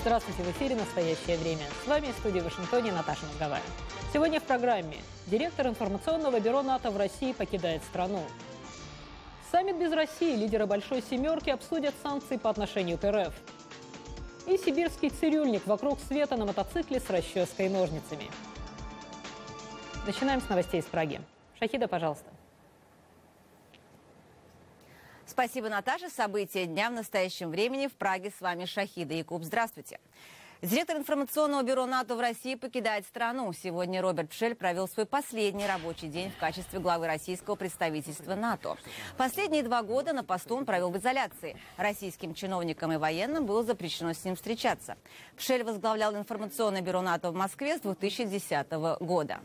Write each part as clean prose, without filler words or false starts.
Здравствуйте, в эфире «Настоящее время». С вами в студии в Вашингтоне Наташа Нагавая. Сегодня в программе директор информационного бюро НАТО в России покидает страну. Саммит без России. Лидеры Большой Семерки обсудят санкции по отношению к РФ. И сибирский цирюльник вокруг света на мотоцикле с расческой и ножницами. Начинаем с новостей из Праги. Шахида, пожалуйста. Спасибо, Наташа. События дня в настоящем времени. В Праге с вами Шахида Якуб. Здравствуйте. Директор информационного бюро НАТО в России покидает страну. Сегодня Роберт Пшель провел свой последний рабочий день в качестве главы российского представительства НАТО. Последние 2 года на посту он провел в изоляции. Российским чиновникам и военным было запрещено с ним встречаться. Пшель возглавлял информационное бюро НАТО в Москве с 2010 года.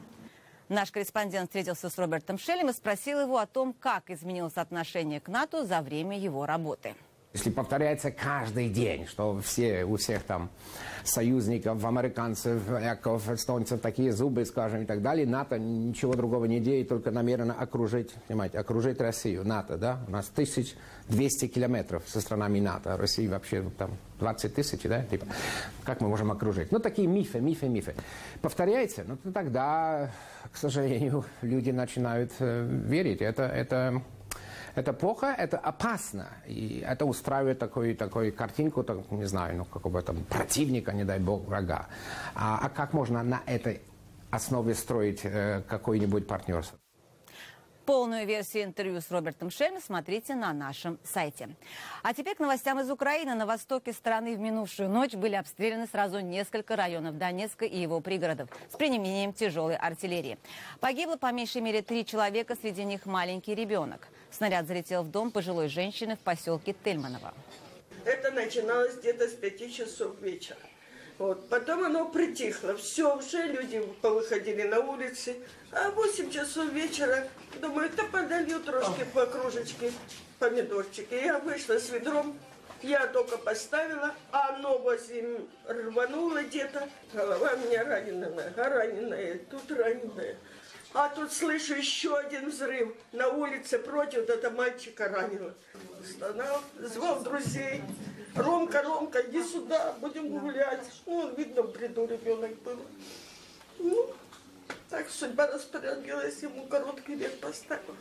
Наш корреспондент встретился с Робертом Пшелем и спросил его о том, как изменилось отношение к НАТО за время его работы. Если повторяется каждый день, что у всех там союзников, американцев, эстонцев такие зубы, скажем, и так далее, НАТО ничего другого не делает, только намеренно окружить, понимаете, окружить Россию, НАТО, да? У нас 1200 километров со странами НАТО, а России вообще там 20 тысяч, да? Типа, как мы можем окружить? Ну, такие мифы. Повторяется, но тогда, к сожалению, люди начинают верить. Это плохо, это опасно. И это устраивает такую картинку, не знаю, какого-то противника, не дай бог, врага. А как можно на этой основе строить какое-нибудь партнерство? Полную версию интервью с Робертом Пшелем смотрите на нашем сайте. А теперь к новостям из Украины. На востоке страны в минувшую ночь были обстреляны сразу несколько районов Донецка и его пригородов с применением тяжелой артиллерии. Погибло по меньшей мере 3 человека, среди них маленький ребенок. Снаряд залетел в дом пожилой женщины в поселке Тельманово. Это начиналось где-то с 5 часов вечера. Вот. Потом оно притихло. Все, уже люди повыходили на улицы. А в 8 часов вечера, думаю, да подолью трошки по кружечке помидорчики. Я вышла с ведром, я только поставила, а оно возле рвануло где-то. Голова у меня раненая, тут раненая. А тут слышу еще один взрыв. На улице против, это мальчика ранило. Стонал, звал друзей. Ромка, иди сюда, будем гулять. Ну, он, видно, в бреду ребенок был. Ну, так судьба распорядилась, ему короткий век поставила.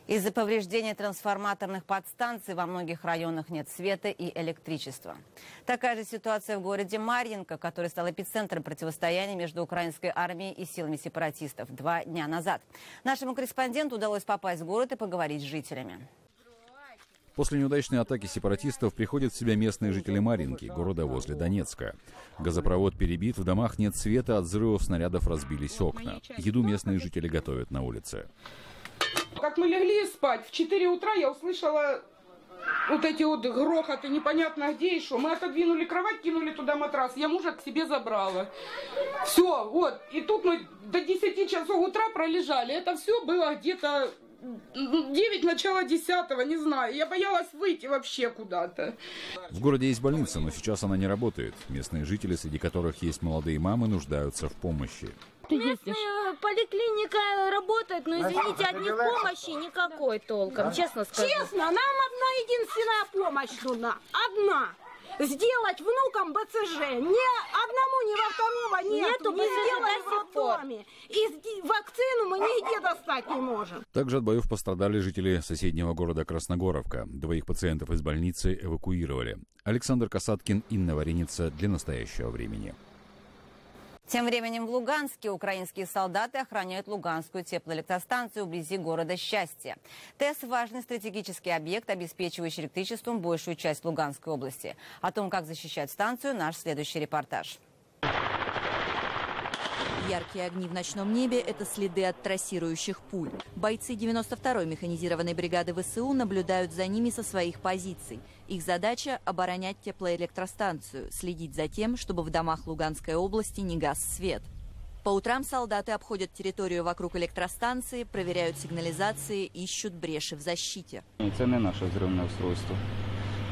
Из-за повреждения трансформаторных подстанций во многих районах нет света и электричества. Такая же ситуация в городе Марьинка, который стал эпицентром противостояния между украинской армией и силами сепаратистов 2 дня назад. Нашему корреспонденту удалось попасть в город и поговорить с жителями. После неудачной атаки сепаратистов приходят в себя местные жители Марьинки, города возле Донецка. Газопровод перебит, в домах нет света, от взрывов снарядов разбились окна. Еду местные жители готовят на улице. Как мы легли спать, в 4 утра я услышала вот эти вот грохоты, непонятно где и что. Мы отодвинули кровать, кинули туда матрас, я мужа к себе забрала. Все, вот. И тут мы до 10 часов утра пролежали. Это все было где-то 9, начало 10-го, не знаю. Я боялась выйти вообще куда-то. В городе есть больница, но сейчас она не работает. Местные жители, среди которых есть молодые мамы, нуждаются в помощи. Местная поликлиника работает, но, извините, от них помощи никакой толком, честно скажу. Честно, нам одна единственная помощь нужна. Одна. Сделать внукам БЦЖ. Ни одному, ни во второго нету. Не сделаем в роддоме. И вакцину мы нигде достать не можем. Также от боев пострадали жители соседнего города Красногоровка. 2 пациентов из больницы эвакуировали. Александр Касаткин, Инна Вареница для настоящего времени. Тем временем в Луганске украинские солдаты охраняют Луганскую теплоэлектростанцию вблизи города Счастье. ТЭС – важный стратегический объект, обеспечивающий электричеством большую часть Луганской области. О том, как защищать станцию, наш следующий репортаж. Яркие огни в ночном небе – это следы от трассирующих пуль. Бойцы 92-й механизированной бригады ВСУ наблюдают за ними со своих позиций. Их задача – оборонять теплоэлектростанцию, следить за тем, чтобы в домах Луганской области не гас свет. По утрам солдаты обходят территорию вокруг электростанции, проверяют сигнализации, ищут бреши в защите. Это не наше взрывное устройство.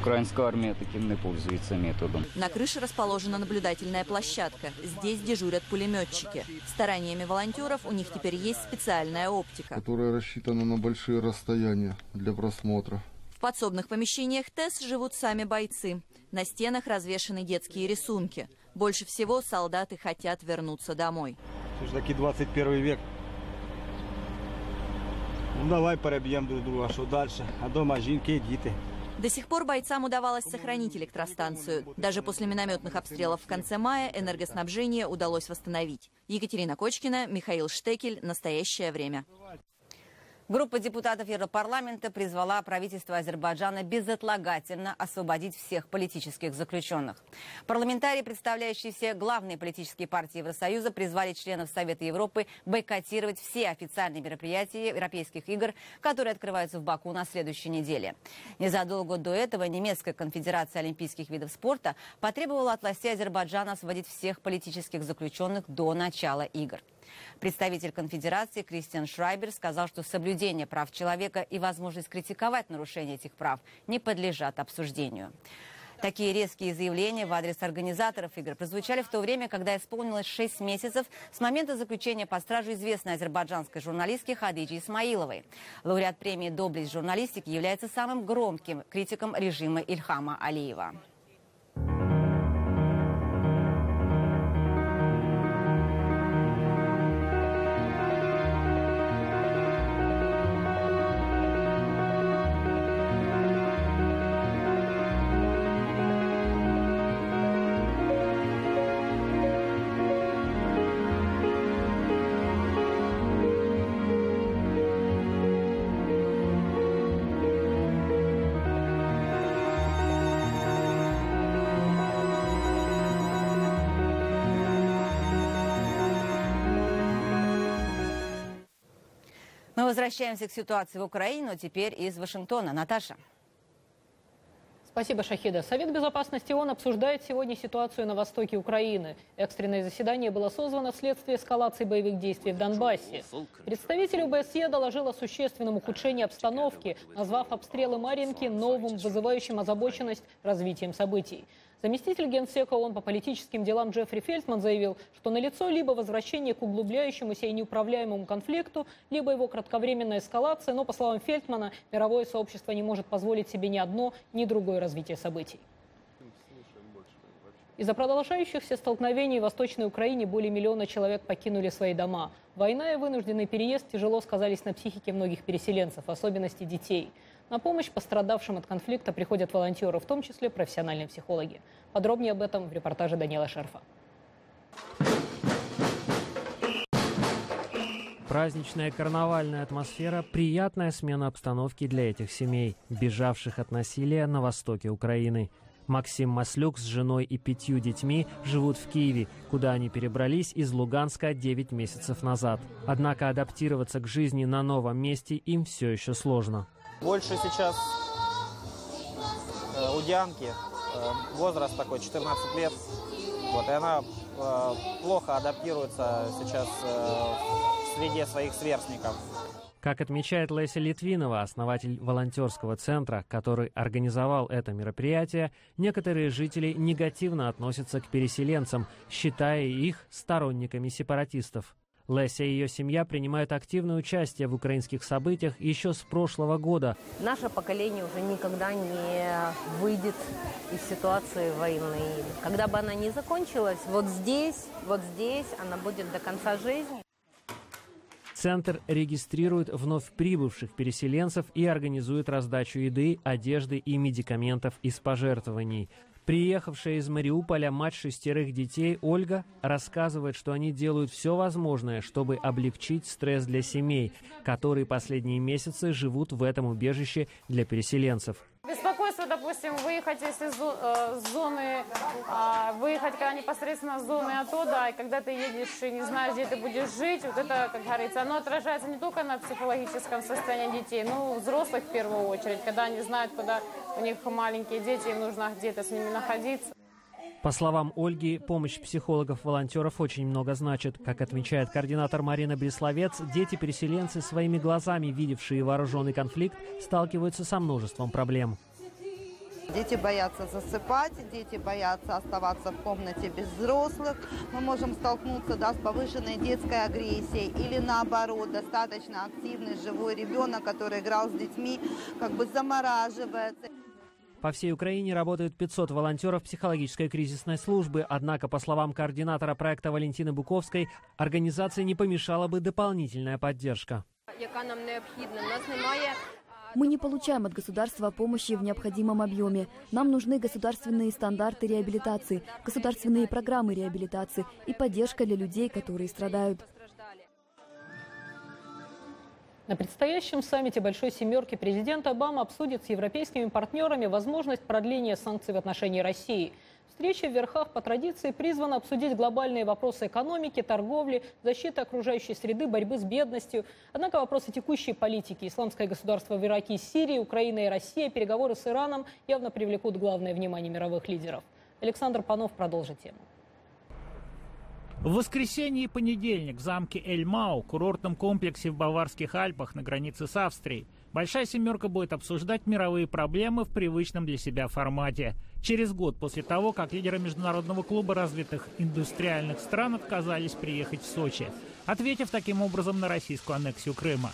Украинская армия таким не пользуется методом. На крыше расположена наблюдательная площадка. Здесь дежурят пулеметчики. Стараниями волонтеров у них теперь есть специальная оптика, которая рассчитана на большие расстояния для просмотра. подсобных помещениях ТЭС живут сами бойцы. На стенах развешаны детские рисунки. Больше всего солдаты хотят вернуться домой. Таки 21 век. Ну давай перебьем друг друга, что дальше? А дома жінки, дети. До сих пор бойцам удавалось сохранить электростанцию. Даже после минометных обстрелов в конце мая энергоснабжение удалось восстановить. Екатерина Кочкина, Михаил Штекель. Настоящее время. Группа депутатов Европарламента призвала правительство Азербайджана безотлагательно освободить всех политических заключенных. Парламентарии, представляющие все главные политические партии Евросоюза, призвали членов Совета Европы бойкотировать все официальные мероприятия Европейских игр, которые открываются в Баку на следующей неделе. Незадолго до этого немецкая конфедерация олимпийских видов спорта потребовала от властей Азербайджана освободить всех политических заключенных до начала игр. Представитель конфедерации Кристиан Шрайбер сказал, что соблюдение прав человека и возможность критиковать нарушение этих прав не подлежат обсуждению. Такие резкие заявления в адрес организаторов игр прозвучали в то время, когда исполнилось 6 месяцев с момента заключения под стражу известной азербайджанской журналистки Хадиджи Исмаиловой. Лауреат премии «Доблесть журналистики» является самым громким критиком режима Ильхама Алиева. Мы возвращаемся к ситуации в Украине, но теперь из Вашингтона. Наташа. Спасибо, Шахида. Совет Безопасности ООН обсуждает сегодня ситуацию на востоке Украины. Экстренное заседание было созвано вследствие эскалации боевых действий в Донбассе. Представитель ОБСЕ доложил о существенном ухудшении обстановки, назвав обстрелы Марьинки новым, вызывающим озабоченность развитием событий. Заместитель генсека ООН по политическим делам Джеффри Фельтман заявил, что налицо либо возвращение к углубляющемуся и неуправляемому конфликту, либо его кратковременная эскалация, но, по словам Фельтмана, мировое сообщество не может позволить себе ни одно, ни другое развитие событий. Из-за продолжающихся столкновений в Восточной Украине более миллиона человек покинули свои дома. Война и вынужденный переезд тяжело сказались на психике многих переселенцев, в особенности детей. На помощь пострадавшим от конфликта приходят волонтеры, в том числе профессиональные психологи. Подробнее об этом в репортаже Даниэла Шерфа. Праздничная карнавальная атмосфера – приятная смена обстановки для этих семей, бежавших от насилия на востоке Украины. Максим Маслюк с женой и 5 детьми живут в Киеве, куда они перебрались из Луганска 9 месяцев назад. Однако адаптироваться к жизни на новом месте им все еще сложно. Больше сейчас у Дианки возраст такой 14 лет, вот, и она плохо адаптируется сейчас в среде своих сверстников. Как отмечает Леся Литвинова, основатель волонтерского центра, который организовал это мероприятие, некоторые жители негативно относятся к переселенцам, считая их сторонниками сепаратистов. Леся и ее семья принимают активное участие в украинских событиях еще с прошлого года. Наше поколение уже никогда не выйдет из ситуации войны. Когда бы она ни закончилась, вот здесь она будет до конца жизни. Центр регистрирует вновь прибывших переселенцев и организует раздачу еды, одежды и медикаментов из пожертвований. Приехавшая из Мариуполя мать 6 детей Ольга рассказывает, что они делают все возможное, чтобы облегчить стресс для семей, которые последние месяцы живут в этом убежище для переселенцев. Беспокойство, допустим, выехать из зоны, выехать когда непосредственно с зоны АТО, да, и когда ты едешь и не знаешь, где ты будешь жить, вот это, как говорится, оно отражается не только на психологическом состоянии детей, но и взрослых в первую очередь, когда они знают, куда у них маленькие дети, им нужно где-то с ними находиться. По словам Ольги, помощь психологов-волонтеров очень много значит. Как отмечает координатор Марина Бресловец, дети-переселенцы, своими глазами видевшие вооруженный конфликт, сталкиваются со множеством проблем. Дети боятся засыпать, дети боятся оставаться в комнате без взрослых. Мы можем столкнуться с повышенной детской агрессией или наоборот, достаточно активный живой ребенок, который играл с детьми, замораживается. По всей Украине работают 500 волонтеров психологической кризисной службы. Однако, по словам координатора проекта Валентины Буковской, организации не помешала бы дополнительная поддержка. Мы не получаем от государства помощи в необходимом объеме. Нам нужны государственные стандарты реабилитации, государственные программы реабилитации и поддержка для людей, которые страдают. На предстоящем саммите Большой Семерки президент Обама обсудит с европейскими партнерами возможность продления санкций в отношении России. Встреча в верхах по традиции призвана обсудить глобальные вопросы экономики, торговли, защиты окружающей среды, борьбы с бедностью. Однако вопросы текущей политики, исламское государство в Ираке и Сирии, Украина и Россия, переговоры с Ираном явно привлекут главное внимание мировых лидеров. Александр Панов продолжит тему. В воскресенье и понедельник в замке Эль-Мау, курортном комплексе в Баварских Альпах на границе с Австрией, Большая Семерка будет обсуждать мировые проблемы в привычном для себя формате. Через год после того, как лидеры Международного клуба развитых индустриальных стран отказались приехать в Сочи, ответив таким образом на российскую аннексию Крыма.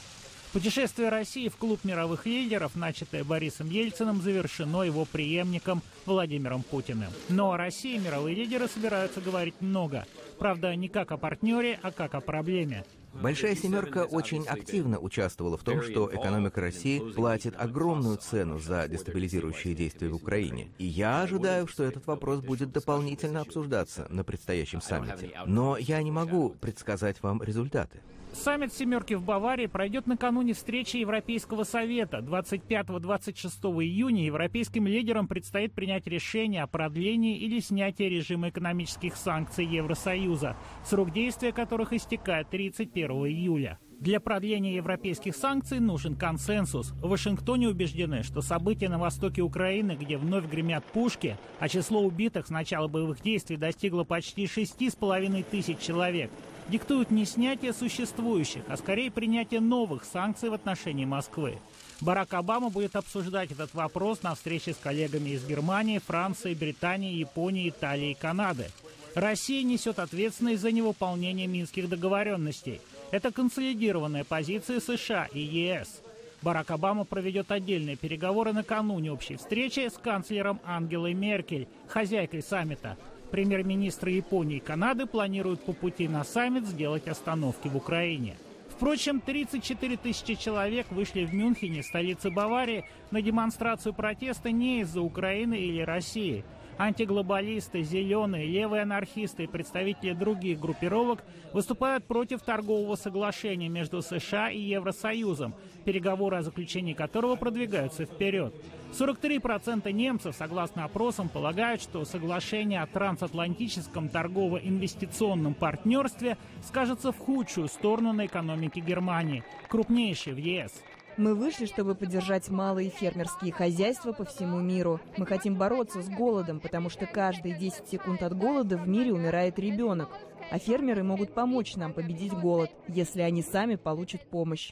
Путешествие России в клуб мировых лидеров, начатое Борисом Ельциным, завершено его преемником Владимиром Путиным. Но о России мировые лидеры собираются говорить много. Правда, не как о партнере, а как о проблеме. Большая Семерка очень активно участвовала в том, что экономика России платит огромную цену за дестабилизирующие действия в Украине. И я ожидаю, что этот вопрос будет дополнительно обсуждаться на предстоящем саммите. Но я не могу предсказать вам результаты. Саммит «Семерки» в Баварии пройдет накануне встречи Европейского совета. 25-26 июня европейским лидерам предстоит принять решение о продлении или снятии режима экономических санкций Евросоюза, срок действия которых истекает 31 июля. Для продления европейских санкций нужен консенсус. В Вашингтоне убеждены, что события на востоке Украины, где вновь гремят пушки, а число убитых с начала боевых действий достигло почти 6,5 тысяч человек, диктуют не снятие существующих, а скорее принятие новых санкций в отношении Москвы. Барак Обама будет обсуждать этот вопрос на встрече с коллегами из Германии, Франции, Британии, Японии, Италии и Канады. Россия несет ответственность за невыполнение минских договоренностей. Это консолидированная позиция США и ЕС. Барак Обама проведет отдельные переговоры накануне общей встречи с канцлером Ангелой Меркель, хозяйкой саммита. Премьер-министры Японии и Канады планируют по пути на саммит сделать остановки в Украине. Впрочем, 34 тысячи человек вышли в Мюнхене, столице Баварии, на демонстрацию протеста не из-за Украины или России. Антиглобалисты, зеленые, левые анархисты и представители других группировок выступают против торгового соглашения между США и Евросоюзом, переговоры о заключении которого продвигаются вперед. 43% немцев, согласно опросам, полагают, что соглашение о трансатлантическом торгово-инвестиционном партнерстве скажется в худшую сторону на экономике Германии, крупнейшей в ЕС. Мы вышли, чтобы поддержать малые фермерские хозяйства по всему миру. Мы хотим бороться с голодом, потому что каждые 10 секунд от голода в мире умирает ребенок. А фермеры могут помочь нам победить голод, если они сами получат помощь.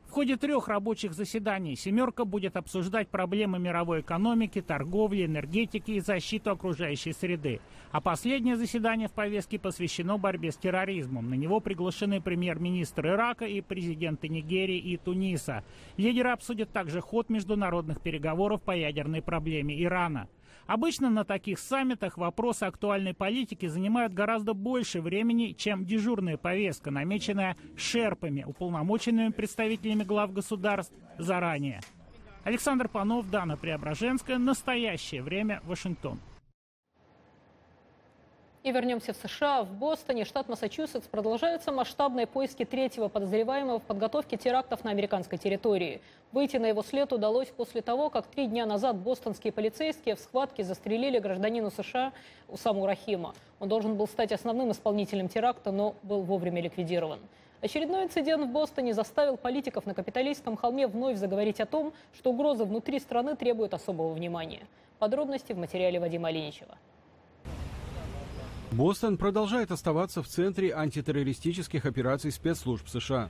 В ходе 3 рабочих заседаний «Семерка» будет обсуждать проблемы мировой экономики, торговли, энергетики и защиту окружающей среды. А последнее заседание в повестке посвящено борьбе с терроризмом. На него приглашены премьер-министр Ирака и президенты Нигерии и Туниса. Лидеры обсудят также ход международных переговоров по ядерной проблеме Ирана. Обычно на таких саммитах вопросы актуальной политики занимают гораздо больше времени, чем дежурная повестка, намеченная шерпами, уполномоченными представителями глав государств заранее. Александр Панов, Дана Преображенская. Настоящее время. Вашингтон. И вернемся в США. В Бостоне, штат Массачусетс, продолжаются масштабные поиски 3-го подозреваемого в подготовке терактов на американской территории. Выйти на его след удалось после того, как 3 дня назад бостонские полицейские в схватке застрелили гражданина США Усаму Рахима. Он должен был стать основным исполнителем теракта, но был вовремя ликвидирован. Очередной инцидент в Бостоне заставил политиков на Капитолийском холме вновь заговорить о том, что угрозы внутри страны требуют особого внимания. Подробности в материале Вадима Оленичева. Бостон продолжает оставаться в центре антитеррористических операций спецслужб США.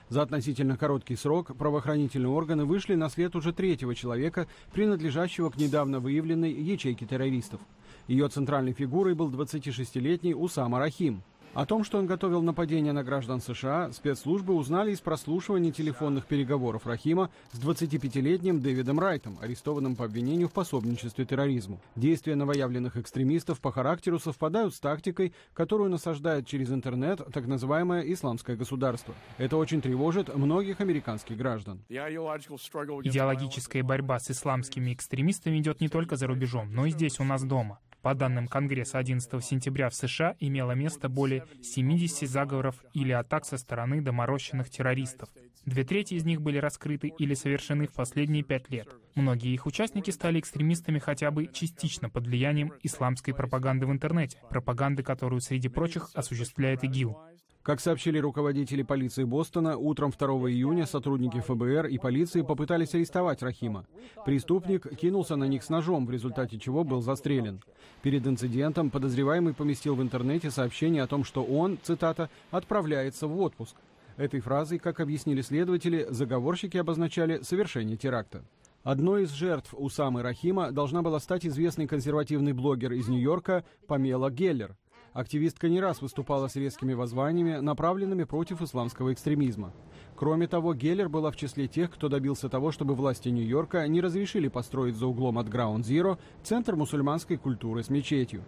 За относительно короткий срок правоохранительные органы вышли на след уже третьего человека, принадлежащего к недавно выявленной ячейке террористов. Ее центральной фигурой был 26-летний Усама Рахим. О том, что он готовил нападение на граждан США, спецслужбы узнали из прослушивания телефонных переговоров Рахима с 25-летним Дэвидом Райтом, арестованным по обвинению в пособничестве терроризму. Действия новоявленных экстремистов по характеру совпадают с тактикой, которую насаждает через интернет так называемое «исламское государство». Это очень тревожит многих американских граждан. Идеологическая борьба с исламскими экстремистами идет не только за рубежом, но и здесь, у нас дома. По данным Конгресса 11 сентября в США имело место более 70 заговоров или атак со стороны доморощенных террористов. 2/3 из них были раскрыты или совершены в последние 5 лет. Многие их участники стали экстремистами хотя бы частично под влиянием исламской пропаганды в интернете, пропаганды, которую, среди прочих, осуществляет ИГИЛ. Как сообщили руководители полиции Бостона, утром 2 июня сотрудники ФБР и полиции попытались арестовать Рахима. Преступник кинулся на них с ножом, в результате чего был застрелен. Перед инцидентом подозреваемый поместил в интернете сообщение о том, что он, цитата, «отправляется в отпуск». Этой фразой, как объяснили следователи, заговорщики обозначали совершение теракта. Одной из жертв Усамы Рахима должна была стать известный консервативный блогер из Нью-Йорка Памела Геллер. Активистка не раз выступала с резкими воззваниями, направленными против исламского экстремизма. Кроме того, Геллер была в числе тех, кто добился того, чтобы власти Нью-Йорка не разрешили построить за углом от Граунд-Зиро центр мусульманской культуры с мечетью.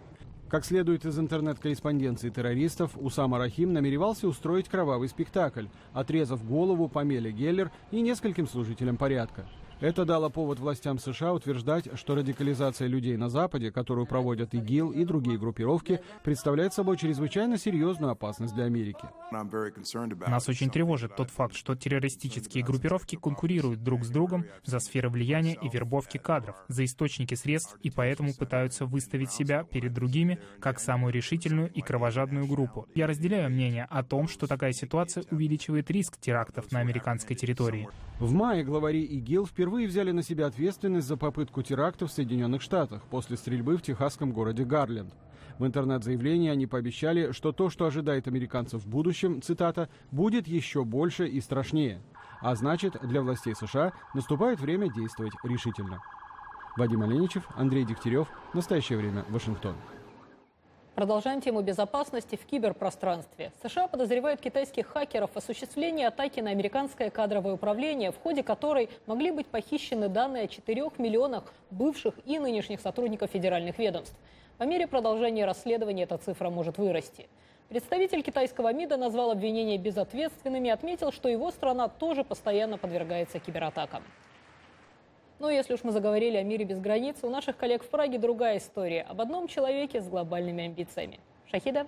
Как следует из интернет-корреспонденции террористов, Усама Рахим намеревался устроить кровавый спектакль, отрезав голову Памеле Геллер и нескольким служителям порядка. Это дало повод властям США утверждать, что радикализация людей на Западе, которую проводят ИГИЛ и другие группировки, представляет собой чрезвычайно серьезную опасность для Америки. Нас очень тревожит тот факт, что террористические группировки конкурируют друг с другом за сферы влияния и вербовки кадров, за источники средств, и поэтому пытаются выставить себя перед другими как самую решительную и кровожадную группу. Я разделяю мнение о том, что такая ситуация увеличивает риск терактов на американской территории. В мае главари ИГИЛ впервые взяли на себя ответственность за попытку теракта в Соединенных Штатах после стрельбы в техасском городе Гарленд. В интернет-заявлении они пообещали, что то, что ожидает американцев в будущем, цитата, «будет еще больше и страшнее». А значит, для властей США наступает время действовать решительно. Вадим Оленичев, Андрей Дегтярев. Настоящее время. Вашингтон. Продолжаем тему безопасности в киберпространстве. США подозревают китайских хакеров в осуществлении атаки на американское кадровое управление, в ходе которой могли быть похищены данные о 4 миллионах бывших и нынешних сотрудников федеральных ведомств. По мере продолжения расследования эта цифра может вырасти. Представитель китайского МИДа назвал обвинения безответственными и отметил, что его страна тоже постоянно подвергается кибератакам. Но если уж мы заговорили о мире без границ, у наших коллег в Праге другая история об одном человеке с глобальными амбициями. Шахида?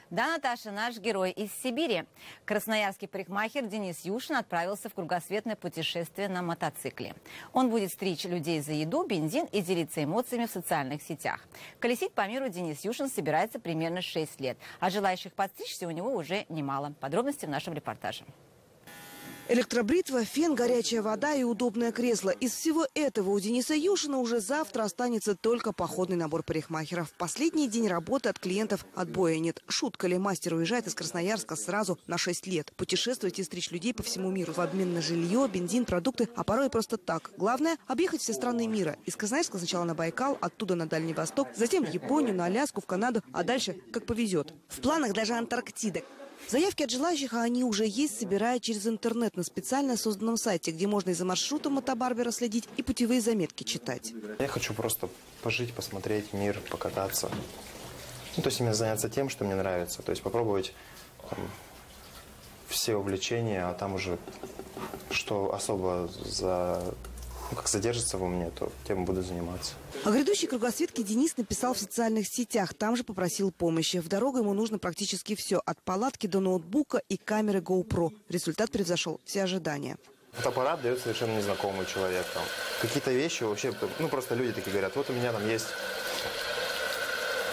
Да, Наташа, наш герой из Сибири. Красноярский парикмахер Денис Юшин отправился в кругосветное путешествие на мотоцикле. Он будет стричь людей за еду, бензин и делиться эмоциями в социальных сетях. Колесить по миру Денис Юшин собирается примерно 6 лет, а желающих подстричься у него уже немало. Подробности в нашем репортаже. Электробритва, фен, горячая вода и удобное кресло. Из всего этого у Дениса Юшина уже завтра останется только походный набор парикмахеров. Последний день работы от клиентов отбоя нет. Шутка ли, мастер уезжает из Красноярска сразу на 6 лет. Путешествовать и стричь людей по всему миру в обмен на жилье, бензин, продукты, а порой просто так. Главное – объехать все страны мира. Из Красноярска сначала на Байкал, оттуда на Дальний Восток, затем в Японию, на Аляску, в Канаду, а дальше как повезет. В планах даже Антарктида. Заявки от желающих, а они уже есть, собирают через интернет на специально созданном сайте, где можно и за маршрутом мотобарбера следить, и путевые заметки читать. Я хочу просто пожить, посмотреть мир, покататься. Ну, то есть именно заняться тем, что мне нравится. То есть попробовать все увлечения, а там уже что особо как задержится во мне, то тем буду заниматься. О грядущей кругосветке Денис написал в социальных сетях. Там же попросил помощи. В дорогу ему нужно практически все. От палатки до ноутбука и камеры GoPro. Результат превзошел все ожидания. Фотоаппарат дает совершенно незнакомый человек. Какие-то вещи вообще, просто люди такие говорят, вот у меня там есть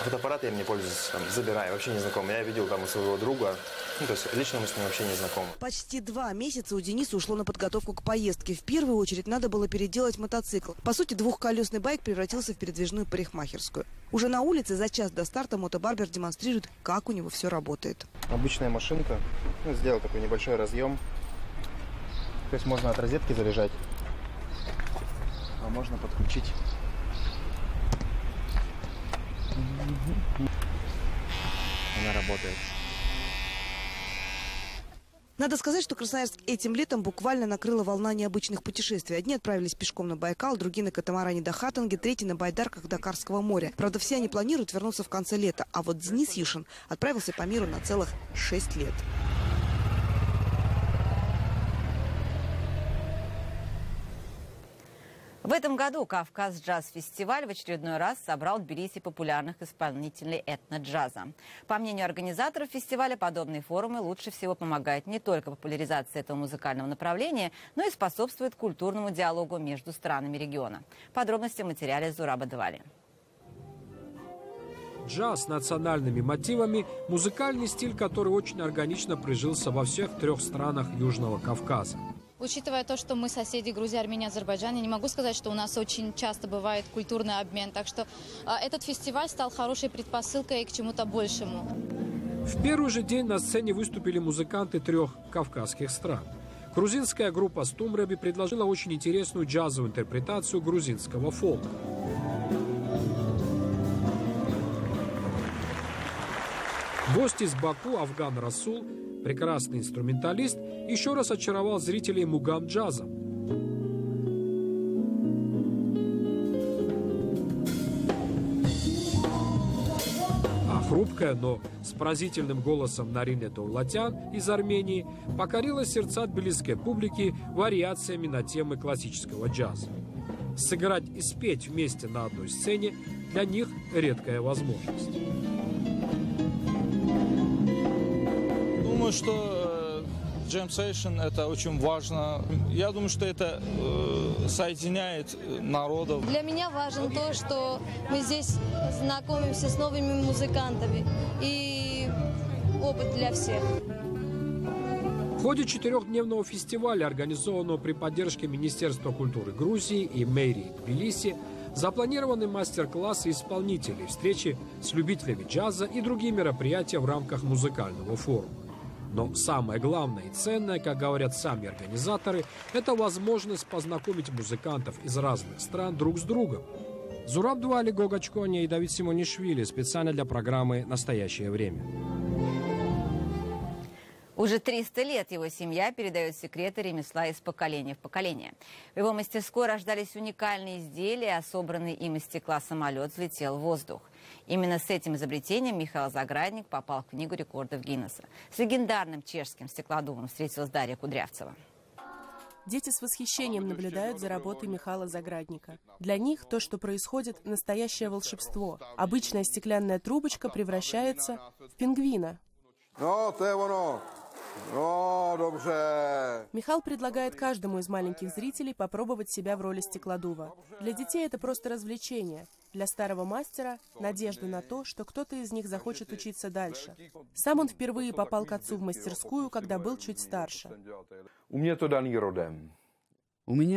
фотоаппарат, я им не пользуюсь, забираю, вообще незнакомый. Я видел там у своего друга, Ну, то есть лично мы с ним вообще не знакомы. Почти 2 месяца у Дениса ушло на подготовку к поездке. В первую очередь надо было переделать мотоцикл. По сути, двухколесный байк превратился в передвижную парикмахерскую. Уже на улице за час до старта мотобарбер демонстрирует, как у него все работает. Обычная машинка. Ну, сделал такой небольшой разъем. То есть можно от розетки заряжать, а можно подключить. Она работает. Надо сказать, что Красноярск этим летом буквально накрыла волна необычных путешествий. Одни отправились пешком на Байкал, другие на катамаране до Хатанги, третьи на байдарках до Карского моря. Правда, все они планируют вернуться в конце лета. А вот Денис Юшин отправился по миру на целых 6 лет. В этом году Кавказ джаз-фестиваль в очередной раз собрал в Тбилиси популярных исполнителей этно-джаза. По мнению организаторов фестиваля, подобные форумы лучше всего помогают не только популяризации этого музыкального направления, но и способствуют культурному диалогу между странами региона. Подробности в материале Зураба Двали. Джаз с национальными мотивами – музыкальный стиль, который очень органично прижился во всех 3 странах Южного Кавказа. Учитывая то, что мы соседи Грузия, Армения, Азербайджан, я не могу сказать, что у нас очень часто бывает культурный обмен. Так что этот фестиваль стал хорошей предпосылкой к чему-то большему. В первый же день на сцене выступили музыканты 3 кавказских стран. Грузинская группа «Стумраби» предложила очень интересную джазовую интерпретацию грузинского фолка. Гость из Баку Афган Расул, прекрасный инструменталист, еще раз очаровал зрителей мугам джазом. А хрупкая, но с поразительным голосом Нарине Довлатян из Армении покорила сердца тбилисской публики вариациями на темы классического джаза. Сыграть и спеть вместе на одной сцене для них редкая возможность. Думаю, что Jam Session это очень важно. Я думаю, что это соединяет народов. Для меня важно то, что мы здесь знакомимся с новыми музыкантами. И опыт для всех. В ходе 4-дневного фестиваля, организованного при поддержке Министерства культуры Грузии и мэрии Тбилиси, запланированы мастер-классы исполнителей, встречи с любителями джаза и другие мероприятия в рамках музыкального форума. Но самое главное и ценное, как говорят сами организаторы, это возможность познакомить музыкантов из разных стран друг с другом. Зураб Двали, Гога Чконя и Давид Симонишвили специально для программы «Настоящее время». Уже 300 лет его семья передает секреты ремесла из поколения в поколение. В его мастерской рождались уникальные изделия, а собранный им из стекла самолет взлетел в воздух. Именно с этим изобретением Михаил Заградник попал в Книгу рекордов Гиннесса. С легендарным чешским стеклодувом встретилась Дарья Кудрявцева. Дети с восхищением наблюдают за работой Михаила Заградника. Для них то, что происходит, настоящее волшебство. Обычная стеклянная трубочка превращается в пингвина. Михаил предлагает каждому из маленьких зрителей попробовать себя в роли стеклодува. Для детей это просто развлечение. Для старого мастера – надежда на то, что кто-то из них захочет учиться дальше. Сам он впервые попал к отцу в мастерскую, когда был чуть старше. У меня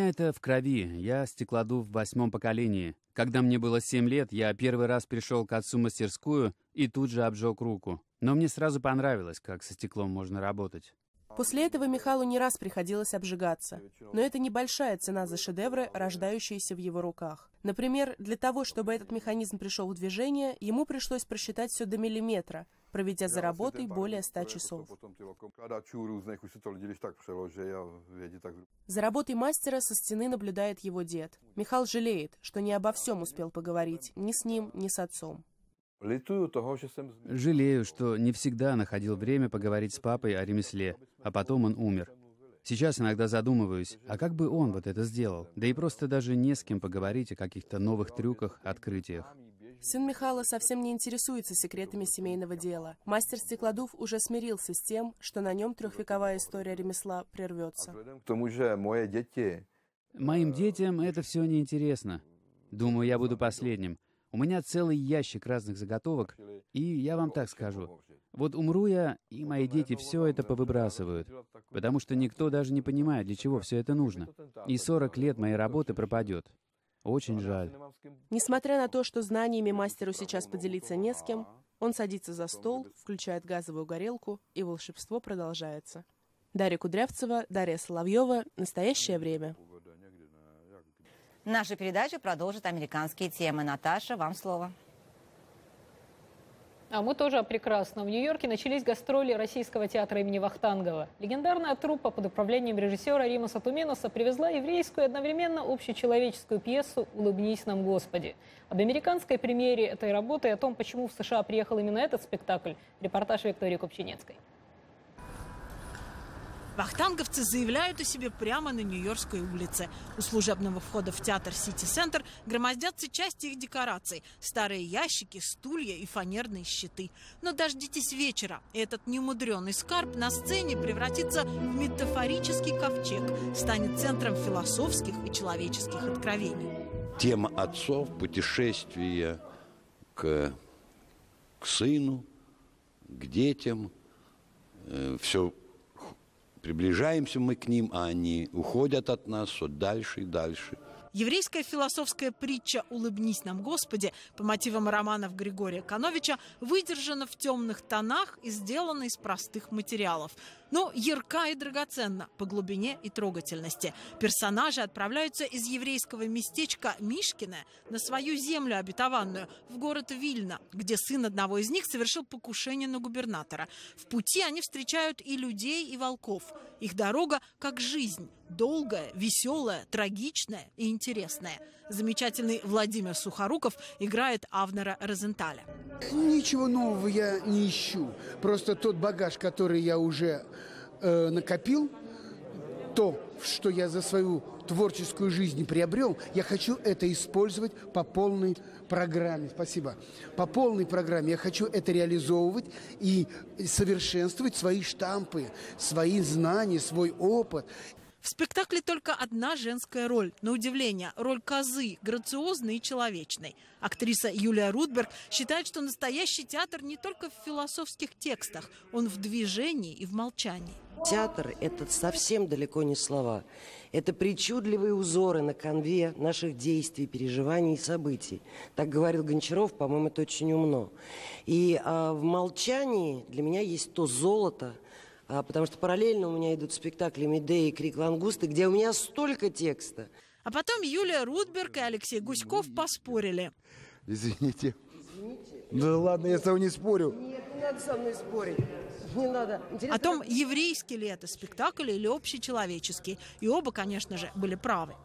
это в крови. Я стеклодув в 8-м поколении. Когда мне было 7 лет, я первый раз пришел к отцу в мастерскую и тут же обжег руку. Но мне сразу понравилось, как со стеклом можно работать. После этого Михаилу не раз приходилось обжигаться. Но это небольшая цена за шедевры, рождающиеся в его руках. Например, для того, чтобы этот механизм пришел в движение, ему пришлось просчитать все до миллиметра, проведя за работой более 100 часов. За работой мастера со стены наблюдает его дед. Михаил жалеет, что не обо всем успел поговорить ни с ним, ни с отцом. Жалею, что не всегда находил время поговорить с папой о ремесле, а потом он умер. Сейчас иногда задумываюсь, а как бы он вот это сделал? Да и просто даже не с кем поговорить о каких-то новых трюках, открытиях. Сын Михаила совсем не интересуется секретами семейного дела. Мастер-стеклодув уже смирился с тем, что на нем трехвековая история ремесла прервется. Моим детям это все неинтересно. Думаю, я буду последним. У меня целый ящик разных заготовок, и я вам так скажу. Вот умру я, и мои дети все это повыбрасывают, потому что никто даже не понимает, для чего все это нужно. И 40 лет моей работы пропадет. Очень жаль. Несмотря на то, что знаниями мастеру сейчас поделиться не с кем, он садится за стол, включает газовую горелку, и волшебство продолжается. Дарья Кудрявцева, Дарья Соловьева. Настоящее время. Наша передача продолжит американские темы. Наташа, вам слово. А мы тоже о прекрасном. В Нью-Йорке начались гастроли Российского театра имени Вахтангова. Легендарная труппа под управлением режиссера Римаса Туминаса привезла еврейскую и одновременно общечеловеческую пьесу «Улыбнись нам, Господи». Об американской премьере этой работы и о том, почему в США приехал именно этот спектакль, репортаж Виктории Купчинецкой. Вахтанговцы заявляют о себе прямо на Нью-Йоркской улице. У служебного входа в театр Сити-Центр громоздятся части их декораций. Старые ящики, стулья и фанерные щиты. Но дождитесь вечера, и этот неумудренный скарб на сцене превратится в метафорический ковчег, станет центром философских и человеческих откровений. Тема отцов, путешествия к сыну, к детям, все. Приближаемся мы к ним, а они уходят от нас все дальше и дальше. Еврейская философская притча «Улыбнись нам, Господи» по мотивам романов Григория Кановича выдержана в темных тонах и сделана из простых материалов. Но ярка и драгоценна по глубине и трогательности. Персонажи отправляются из еврейского местечка Мишкине на свою землю обетованную, в город Вильна, где сын одного из них совершил покушение на губернатора. В пути они встречают и людей, и волков. Их дорога как жизнь. Долгая, веселая, трагичная и интересная. Замечательный Владимир Сухоруков играет Авнера Розенталя. Ничего нового я не ищу. Просто тот багаж, который я уже накопил, то, что я за свою творческую жизнь приобрел, я хочу это использовать по полной программе. Спасибо. По полной программе я хочу это реализовывать и совершенствовать свои штампы, свои знания, свой опыт. В спектакле только одна женская роль. На удивление, роль козы, грациозной и человечной. Актриса Юлия Рудберг считает, что настоящий театр не только в философских текстах, он в движении и в молчании. Театр – это совсем далеко не слова. Это причудливые узоры на канве наших действий, переживаний и событий. Так говорил Гончаров, по-моему, это очень умно. И в молчании для меня есть то золото, потому что параллельно у меня идут спектакли «Медея» и «Крик лангусты», где у меня столько текста. А потом Юлия Рудберг и Алексей Гуськов поспорили. Извините. Да ладно, я с тобой не спорю. Нет, не надо со мной спорить. Не надо. Интересно, о том, еврейский ли это спектакль или общечеловеческий. И оба, конечно же, были правы.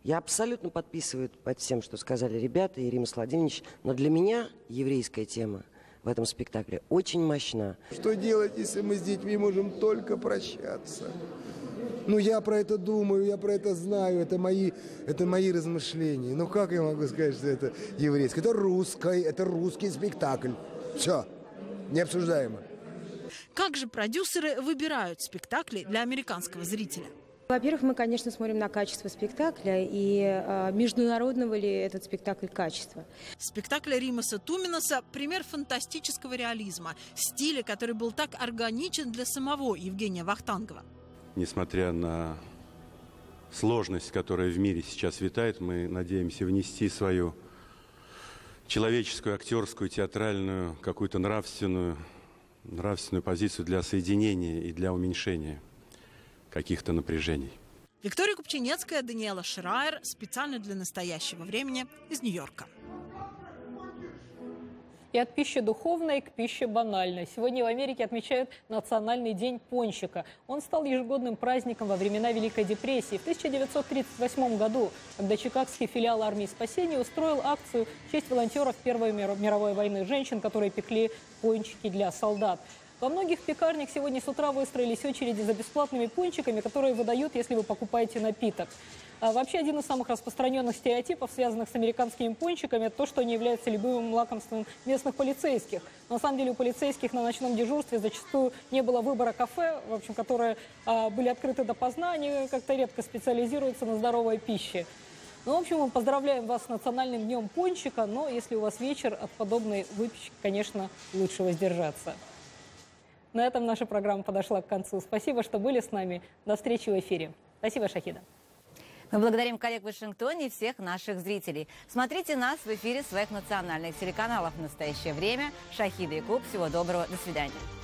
Я абсолютно подписываю под всем, что сказали ребята и Римас Владимирович. Но для меня еврейская тема в этом спектакле очень мощна. Что делать, если мы с детьми можем только прощаться? Ну, я про это думаю, я про это знаю, это мои размышления. Ну, как я могу сказать, что это еврейский? Это русский спектакль. Все, необсуждаемо. Как же продюсеры выбирают спектакли для американского зрителя? Во-первых, мы, конечно, смотрим на качество спектакля и международного ли этот спектакль качества. Спектакль Римаса Туминаса – пример фантастического реализма, стиля, который был так органичен для самого Евгения Вахтангова. Несмотря на сложность, которая в мире сейчас витает, мы надеемся внести свою человеческую, актерскую, театральную, какую-то нравственную позицию для соединения и для уменьшения каких-то напряжений. Виктория Купчинецкая, Даниэла Шрайер. Специально для настоящего времени из Нью-Йорка. И от пищи духовной к пище банальной. Сегодня в Америке отмечают Национальный день пончика. Он стал ежегодным праздником во времена Великой депрессии. В 1938 году, когда чикагский филиал армии спасения устроил акцию в честь волонтеров Первой мировой войны, женщин, которые пекли пончики для солдат. Во многих пекарнях сегодня с утра выстроились очереди за бесплатными пончиками, которые выдают, если вы покупаете напиток. Вообще, один из самых распространенных стереотипов, связанных с американскими пончиками, это то, что они являются любимым лакомством местных полицейских. Но на самом деле у полицейских на ночном дежурстве зачастую не было выбора кафе, в общем, которые были открыты допоздна, они как-то редко специализируются на здоровой пище. Ну, в общем, мы поздравляем вас с Национальным днем пончика, но если у вас вечер, от подобной выпечки, конечно, лучше воздержаться. На этом наша программа подошла к концу. Спасибо, что были с нами. До встречи в эфире. Спасибо, Шахида. Мы благодарим коллег в Вашингтоне и всех наших зрителей. Смотрите нас в эфире своих национальных телеканалов в настоящее время. Шахида Якуб. Всего доброго. До свидания.